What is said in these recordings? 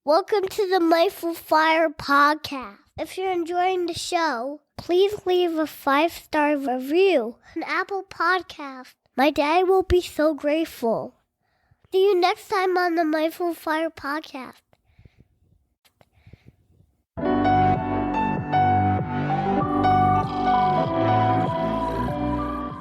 Welcome to the Mindful Fire podcast. If you're enjoying the show, please leave a 5-star review on Apple Podcast. My dad will be so grateful. See you next time on the Mindful Fire podcast.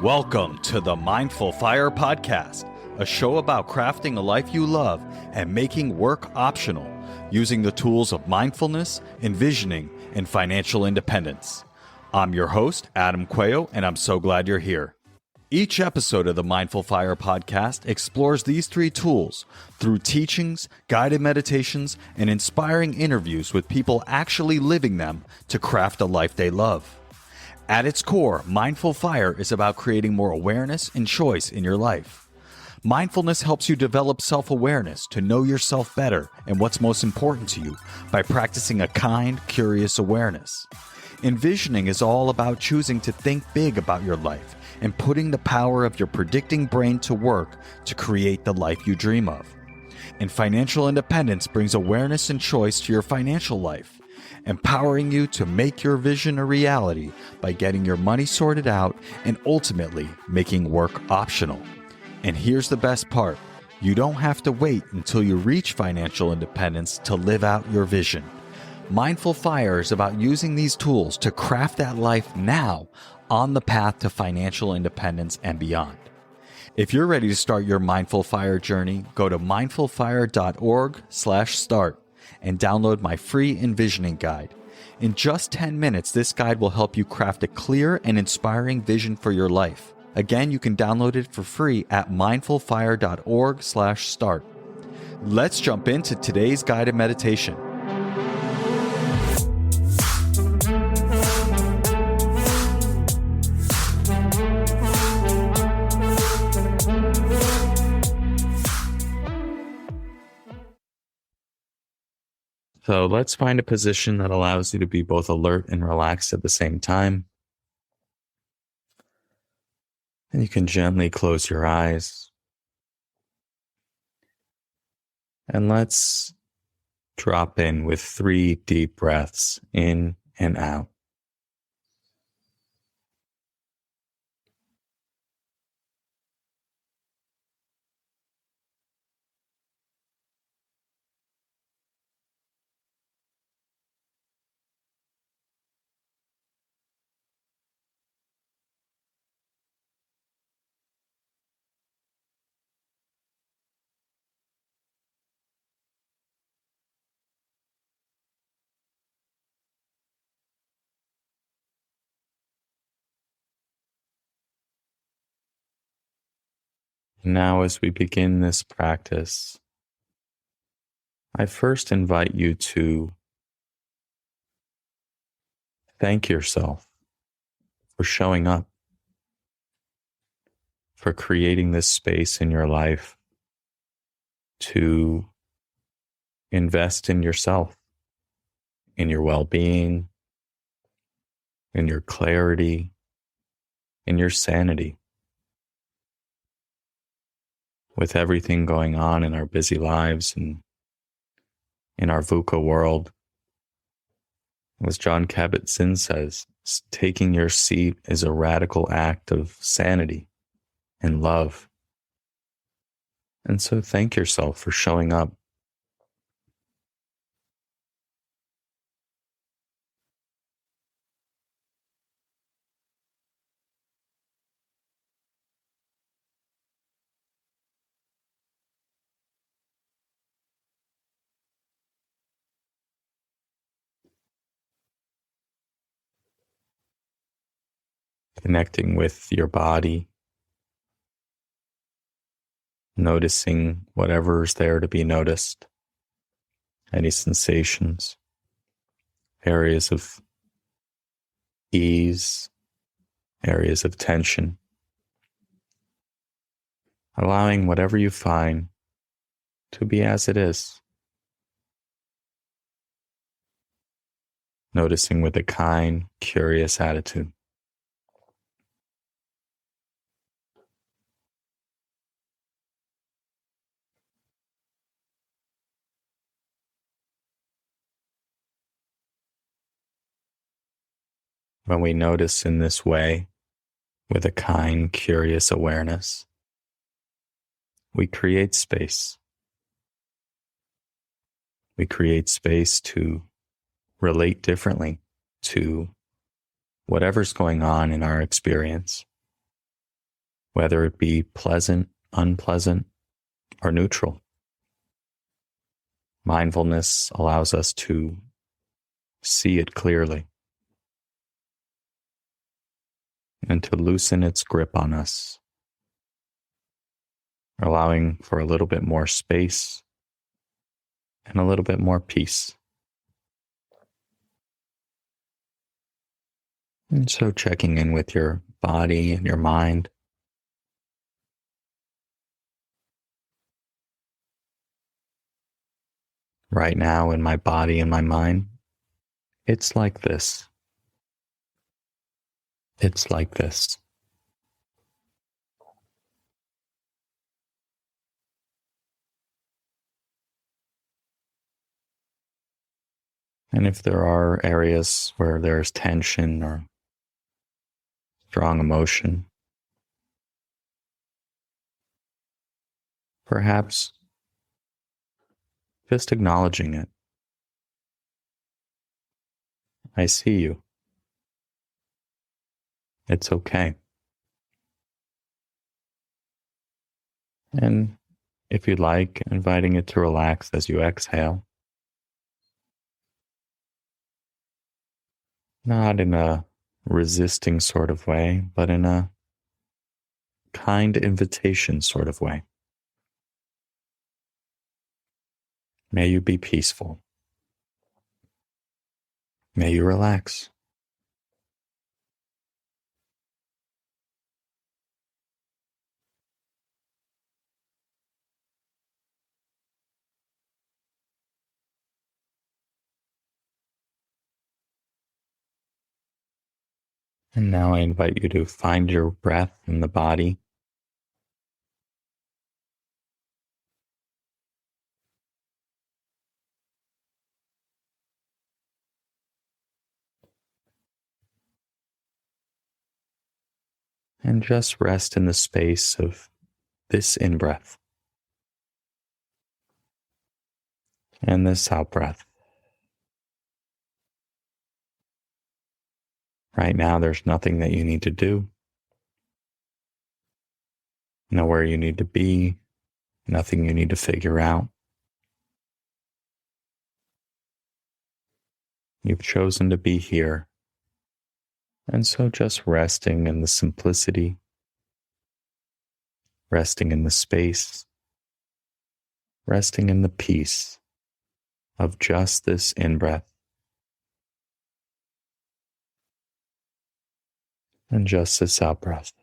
Welcome to the Mindful Fire podcast, a show about crafting a life you love and making work optional, using the tools of mindfulness, envisioning, and financial independence. I'm your host, Adam Cuello, and I'm so glad you're here. Each episode of the Mindful Fire podcast explores these three tools through teachings, guided meditations, and inspiring interviews with people actually living them to craft a life they love. At its core, Mindful Fire is about creating more awareness and choice in your life. Mindfulness helps you develop self-awareness to know yourself better and what's most important to you by practicing a kind, curious awareness. Envisioning is all about choosing to think big about your life and putting the power of your predicting brain to work to create the life you dream of. And financial independence brings awareness and choice to your financial life, empowering you to make your vision a reality by getting your money sorted out and ultimately making work optional. And here's the best part. You don't have to wait until you reach financial independence to live out your vision. Mindful Fire is about using these tools to craft that life now on the path to financial independence and beyond. If you're ready to start your Mindful Fire journey, go to mindfulfire.org/start and download my free envisioning guide. In just 10 minutes, this guide will help you craft a clear and inspiring vision for your life. Again, you can download it for free at mindfulfire.org/start. Let's jump into today's guided meditation. So let's find a position that allows you to be both alert and relaxed at the same time. And you can gently close your eyes. And let's drop in with 3 deep breaths in and out. Now, as we begin this practice, I first invite you to thank yourself for showing up, for creating this space in your life to invest in yourself, in your well-being, in your clarity, in your sanity. With everything going on in our busy lives and in our VUCA world, as Jon Kabat-Zinn says, taking your seat is a radical act of sanity and love. And so thank yourself for showing up. Connecting with your body, noticing whatever's there to be noticed, any sensations, areas of ease, areas of tension, allowing whatever you find to be as it is. Noticing with a kind, curious attitude. When we notice in this way, with a kind, curious awareness, we create space. We create space to relate differently to whatever's going on in our experience, whether it be pleasant, unpleasant, or neutral. Mindfulness allows us to see it clearly and to loosen its grip on us, allowing for a little bit more space and a little bit more peace. And so checking in with your body and your mind. Right now in my body and my mind, it's like this. It's like this. And if there are areas where there's tension or strong emotion, perhaps just acknowledging it. I see you. It's okay. And if you'd like, inviting it to relax as you exhale. Not in a resisting sort of way, but in a kind invitation sort of way. May you be peaceful. May you relax. And now I invite you to find your breath in the body. And just rest in the space of this in-breath and this out-breath. Right now, there's nothing that you need to do, nowhere you need to be, nothing you need to figure out. You've chosen to be here, and so just resting in the simplicity, resting in the space, resting in the peace of just this in-breath and just this out-breath.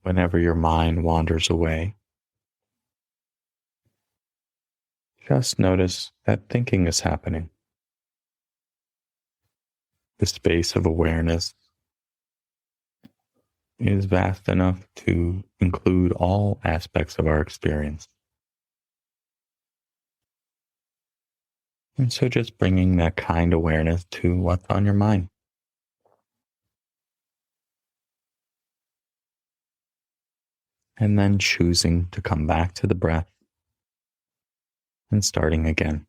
Whenever your mind wanders away, just notice that thinking is happening. The space of awareness is vast enough to include all aspects of our experience. And so just bringing that kind awareness to what's on your mind. And then choosing to come back to the breath and starting again.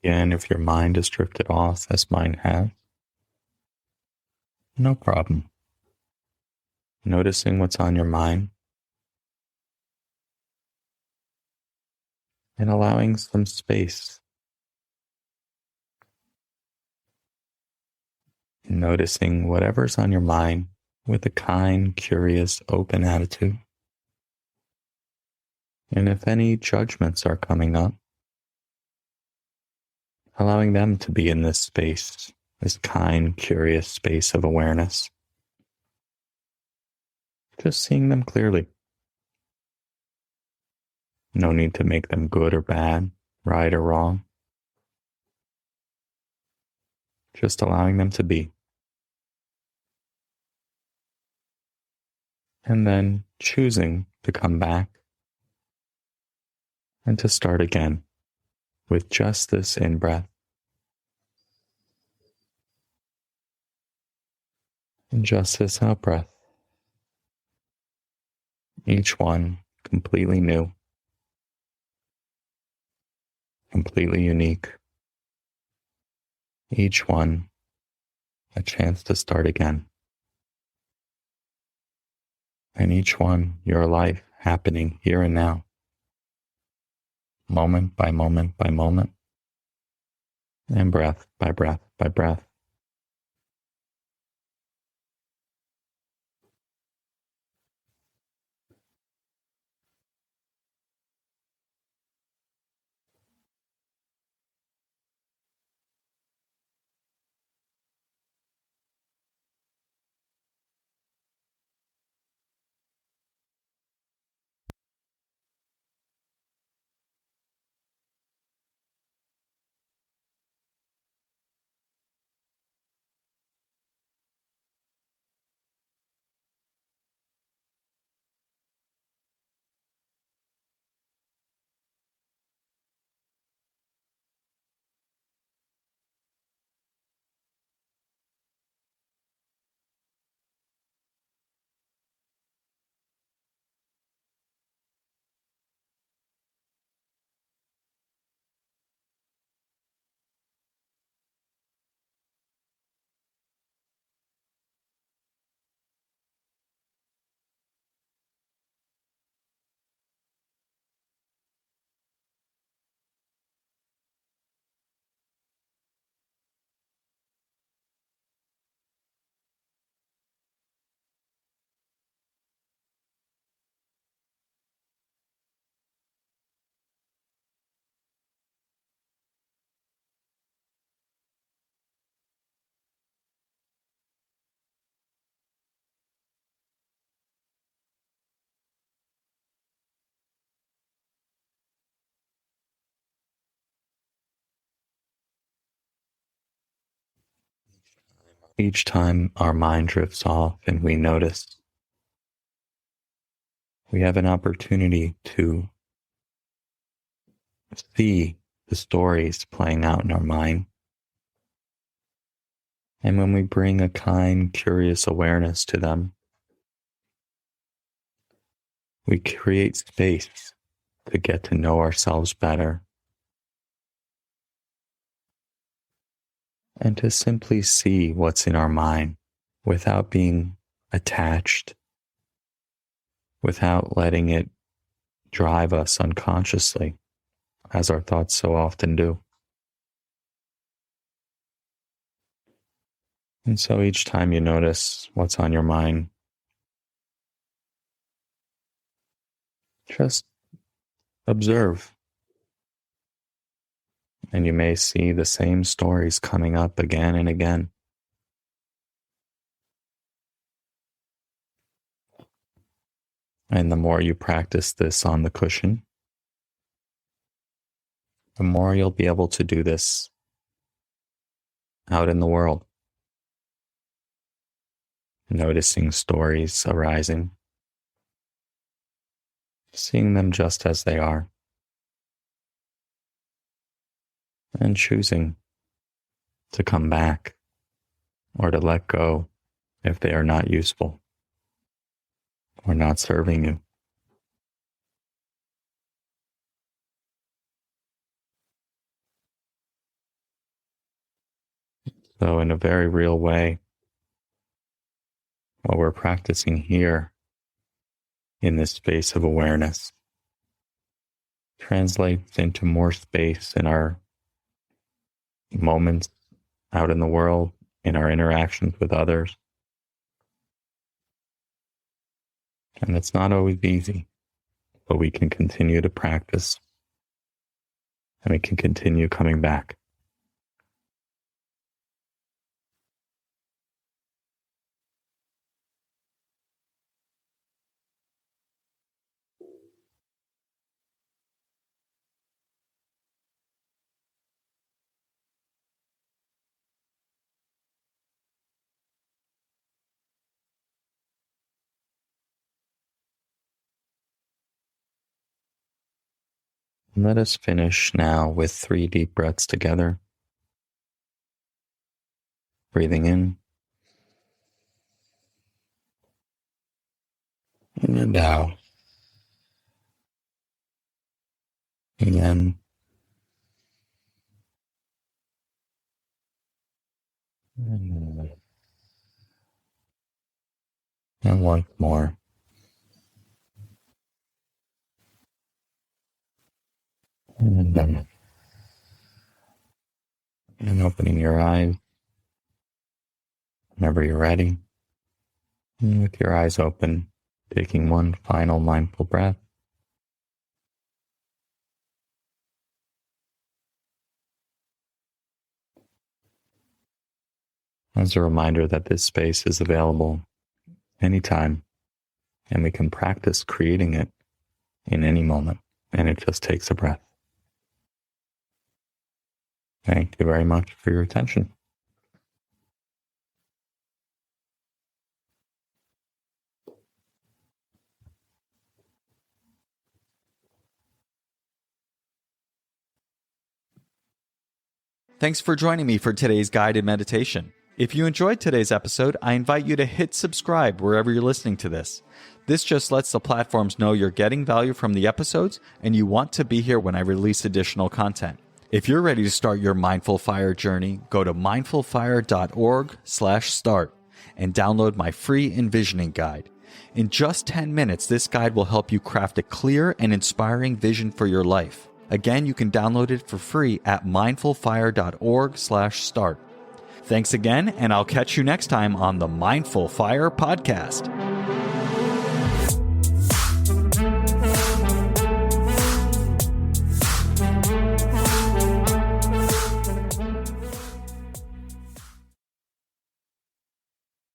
Again, if your mind is drifted off, as mine has, no problem. Noticing what's on your mind and allowing some space. Noticing whatever's on your mind with a kind, curious, open attitude. And if any judgments are coming up, allowing them to be in this space, this kind, curious space of awareness. Just seeing them clearly. No need to make them good or bad, right or wrong. Just allowing them to be. And then choosing to come back and to start again with just this in-breath. And just this out-breath. Each one completely new, completely unique. Each one a chance to start again. And each one your life happening here and now, moment by moment by moment, and breath by breath by breath. Each time our mind drifts off and we notice, we have an opportunity to see the stories playing out in our mind. And when we bring a kind, curious awareness to them, we create space to get to know ourselves better and to simply see what's in our mind without being attached, without letting it drive us unconsciously, as our thoughts so often do. And so each time you notice what's on your mind, just observe. And you may see the same stories coming up again and again. And the more you practice this on the cushion, the more you'll be able to do this out in the world. Noticing stories arising, seeing them just as they are, and choosing to come back or to let go if they are not useful or not serving you. So in a very real way, what we're practicing here in this space of awareness translates into more space in our moments out in the world, in our interactions with others. And it's not always easy, but we can continue to practice and we can continue coming back. Let us finish now with 3 deep breaths together. Breathing in and out. Again. And once more. And opening your eyes whenever you're ready. And with your eyes open, taking one final mindful breath. As a reminder that this space is available anytime, and we can practice creating it in any moment, and it just takes a breath. Thank you very much for your attention. Thanks for joining me for today's guided meditation. If you enjoyed today's episode, I invite you to hit subscribe wherever you're listening to this. This just lets the platforms know you're getting value from the episodes and you want to be here when I release additional content. If you're ready to start your Mindful Fire journey, go to mindfulfire.org/start and download my free envisioning guide. In just 10 minutes, this guide will help you craft a clear and inspiring vision for your life. Again, you can download it for free at mindfulfire.org/start. Thanks again, and I'll catch you next time on the Mindful Fire Podcast.